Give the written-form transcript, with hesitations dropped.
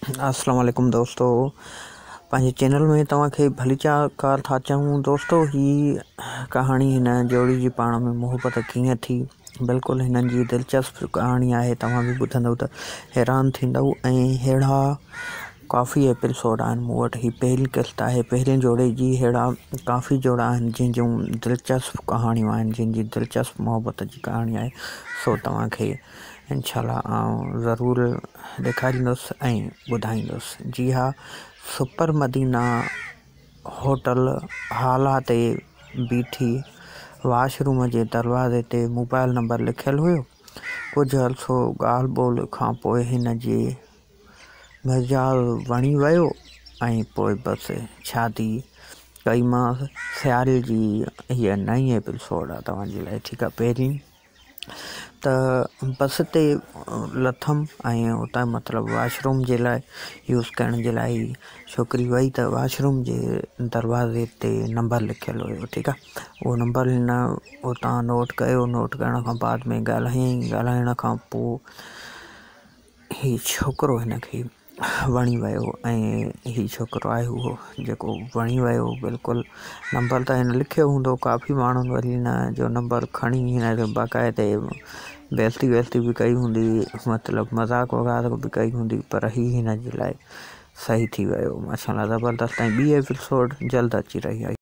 अस्सलाम वालेकुम दोस्तों, पंहिंजे चैनल में तव्हांखे भली कार था चऊं। दोस्तों, ही कहाणी हिन जोड़ी जी पाण में मोहबत कीअं थी, बिल्कुलु हिननि जी दिलचस्प कहाणी आहे। तव्हां बि ॿुधंदव त हैरान थींदव। ऐं अहिड़ा काफ़ी एपिसोड आहिनि मूं वटि। ही पहिरीं किस्त आहे। पहिरें जोड़े जी अहिड़ा काफ़ी जोड़ा आहिनि जिन जूं दिलचस्प कहाणियूं आहिनि, जिन जी दिलचस्प मोहबत जी कहाणी आहे। सो तव्हांखे इंशाल्लाह आउं ज़रूरु ॾेखारींदुसि ऐं ॿुधाईंदुसि। जी हा, सुपर मदीना होटल हाल ते बीठी वाशरूम जे दरवाज़े ते मोबाइल नंबर लिखियलु हुयो। कुझु अरसो ॻाल्हि ॿोल खां पोइ हिन जे मिजाज़ वणी वियो ऐं पोइ बसि शादी कईमांसि। सियारे जी हीअ नई एपिसोड आहे तव्हांजे लाइ। ठीकु आहे, पहिरीं त बस ते लथमि ऐं उतां मतिलबु वाशरूम जे लाइ यूज़ करण जे लाइ छोकिरी वई त वाशरूम जे दरवाज़े ते नंबर लिखियलु हुयो। ठीकु आहे, उहो नंबर हिन उतां नोट कयो। नोट करण खां बाद में ॻाल्हाइण खां पोइ हीउ छोकिरो हिनखे वणी वियो ऐं हीउ छोकिरो आहे उहो जेको वणी वियो। बिल्कुलु नंबर त हिन लिखियो हूंदो, काफ़ी माण्हुनि वरी हिन जो नंबर खणी हिन जो बाक़ाइदे बेइज़ती बि कई हूंदी, मतिलबु मज़ाक वग़ैरह बि कई हूंदी, पर हीउ हिन जे लाइ सही थी वियो। माशाअल्लाह ज़बरदस्त। ऐं ॿी एपिसोड जल्द अची रही आहे।